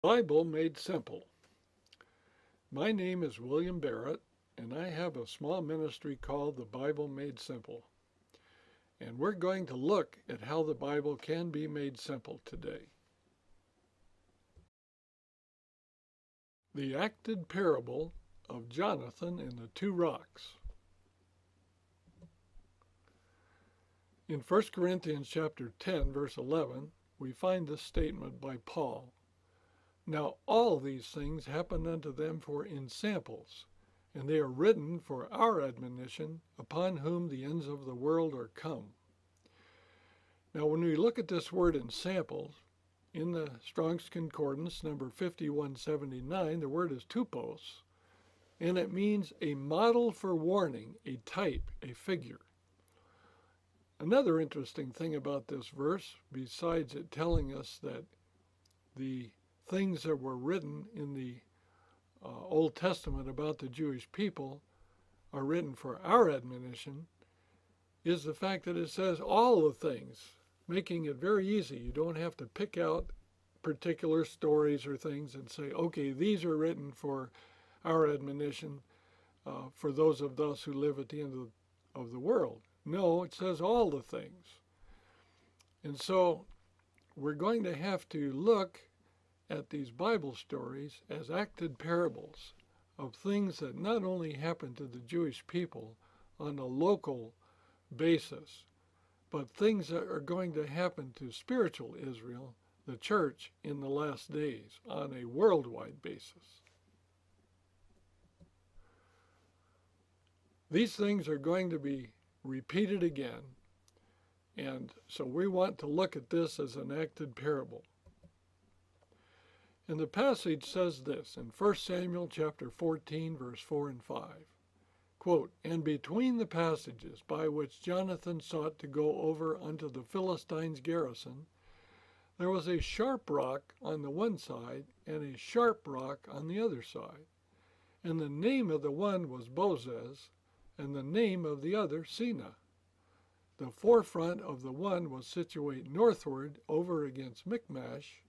Bible Made Simple. My name is William Barrett, and I have a small ministry called the Bible Made Simple. And we're going to look at how the Bible can be made simple today. The acted parable of Jonathan and the two rocks. In 1 Corinthians chapter 10, verse 11, we find this statement by Paul. Now all these things happen unto them for ensamples, and they are written for our admonition, upon whom the ends of the world are come. Now when we look at this word ensamples, in the Strong's Concordance, number 5179, the word is tupos, and it means a model for warning, a type, a figure. Another interesting thing about this verse, besides it telling us that the things that were written in the Old Testament about the Jewish people are written for our admonition, is the fact that it says all the things, making it very easy. You don't have to pick out particular stories or things and say, okay, these are written for our admonition, for those of us who live at the end of the world. No, it says all the things. And so we're going to have to look at these Bible stories as acted parables of things that not only happened to the Jewish people on a local basis, but things that are going to happen to spiritual Israel, the church, in the last days on a worldwide basis. These things are going to be repeated again, and so we want to look at this as an acted parable. And the passage says this in 1 Samuel chapter 14, verse 4 and 5. Quote, and between the passages by which Jonathan sought to go over unto the Philistines' garrison, there was a sharp rock on the one side and a sharp rock on the other side. And the name of the one was Bozez, and the name of the other Sina. The forefront of the one was situate northward over against Michmash,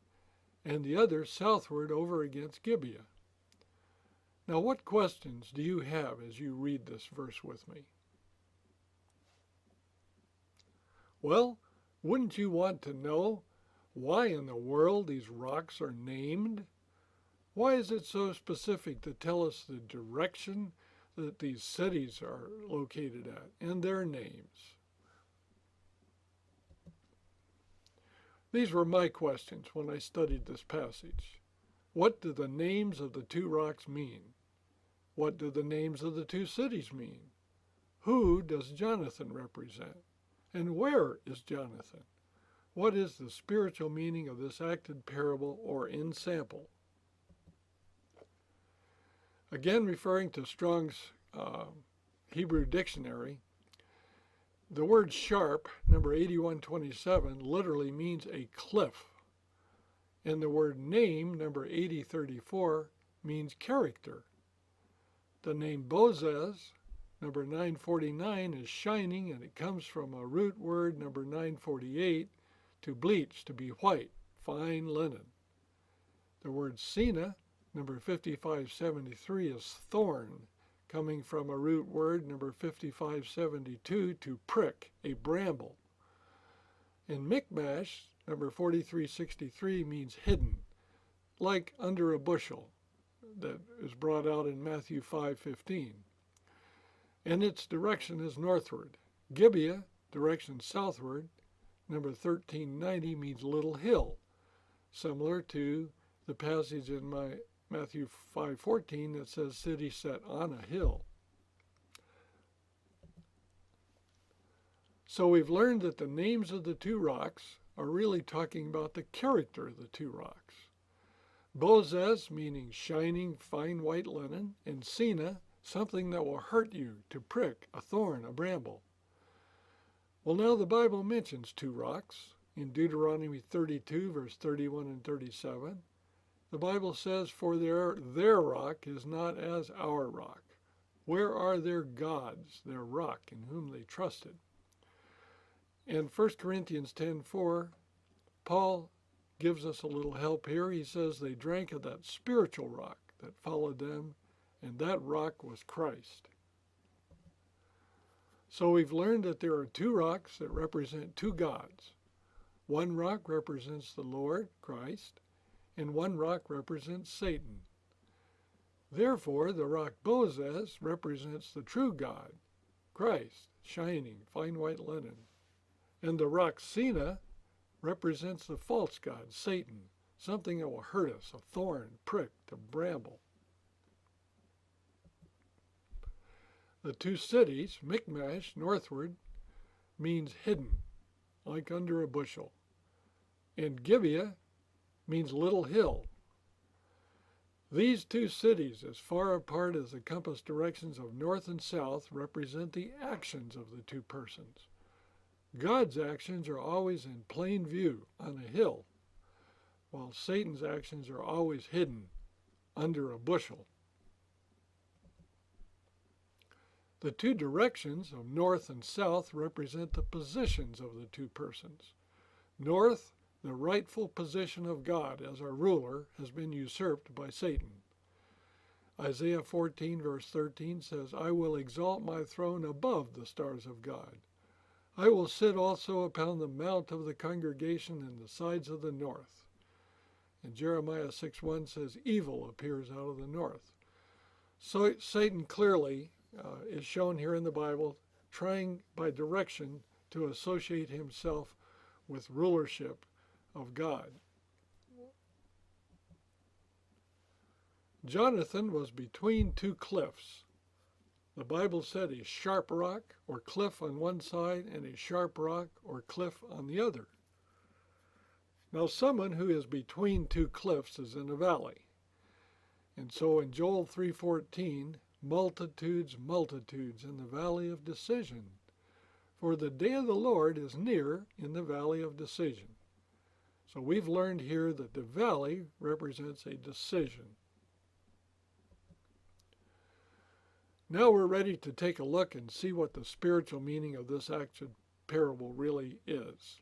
and the other southward over against Gibeah. Now what questions do you have as you read this verse with me? Well, wouldn't you want to know why in the world these rocks are named? Why is it so specific to tell us the direction that these cities are located at and their names? These were my questions when I studied this passage. What do the names of the two rocks mean? What do the names of the two cities mean? Who does Jonathan represent? And where is Jonathan? What is the spiritual meaning of this acted parable or ensample? Again, referring to Strong's Hebrew Dictionary, the word sharp, number 8127, literally means a cliff. And the word name, number 8034, means character. The name Bozez, number 949, is shining, and it comes from a root word, number 948, to bleach, to be white, fine linen. The word Sina, number 5573, is thorn, coming from a root word, number 5572, to prick, a bramble. And Michmash, number 4363, means hidden, like under a bushel, that is brought out in Matthew 5:15. And its direction is northward. Gibeah, direction southward, number 1390, means little hill, similar to the passage in Matthew 5:14 that says city set on a hill. So we've learned that the names of the two rocks are really talking about the character of the two rocks. Bozez, meaning shining, fine white linen, and Sina, something that will hurt you, to prick, a thorn, a bramble. Well, now the Bible mentions two rocks. In Deuteronomy 32, verse 31 and 37, the Bible says, for their rock is not as our rock. Where are their gods, their rock, in whom they trusted? In 1 Corinthians 10:4, Paul gives us a little help here. He says they drank of that spiritual rock that followed them, and that rock was Christ. So we've learned that there are two rocks that represent two gods. One rock represents the Lord, Christ, and one rock represents Satan. Therefore, the rock Bozez represents the true God, Christ, shining, fine white linen. And the rock Sina represents the false god, Satan, something that will hurt us, a thorn, prick, a bramble. The two cities, Michmash, northward, means hidden, like under a bushel. And Gibeah means little hill. These two cities, as far apart as the compass directions of north and south, represent the actions of the two persons. God's actions are always in plain view on a hill, while Satan's actions are always hidden under a bushel. The two directions of north and south represent the positions of the two persons. North, the rightful position of God as our ruler, has been usurped by Satan. Isaiah 14 verse 13 says, I will exalt my throne above the stars of God. I will sit also upon the mount of the congregation in the sides of the north. And Jeremiah 6:1 says, evil appears out of the north. So Satan clearly is shown here in the Bible, trying by direction to associate himself with rulership of God. Jonathan was between two cliffs. The Bible said a sharp rock or cliff on one side and a sharp rock or cliff on the other. Now someone who is between two cliffs is in a valley. And so in Joel 3:14, multitudes, multitudes in the valley of decision. For the day of the Lord is near in the valley of decision. So we've learned here that the valley represents a decision. Now we're ready to take a look and see what the spiritual meaning of this action parable really is.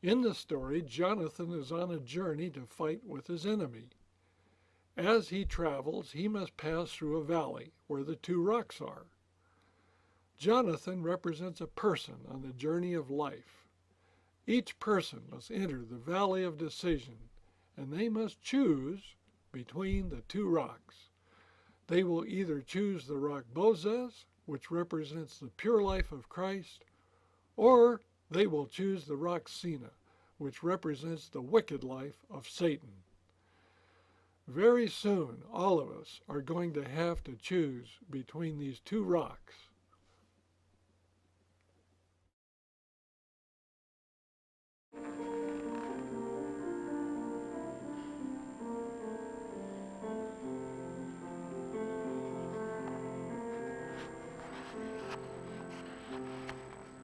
In the story, Jonathan is on a journey to fight with his enemy. As he travels, he must pass through a valley where the two rocks are. Jonathan represents a person on the journey of life. Each person must enter the valley of decision, and they must choose between the two rocks. They will either choose the rock Bozez, which represents the pure life of Christ, or they will choose the rock Sina, which represents the wicked life of Satan. Very soon, all of us are going to have to choose between these two rocks.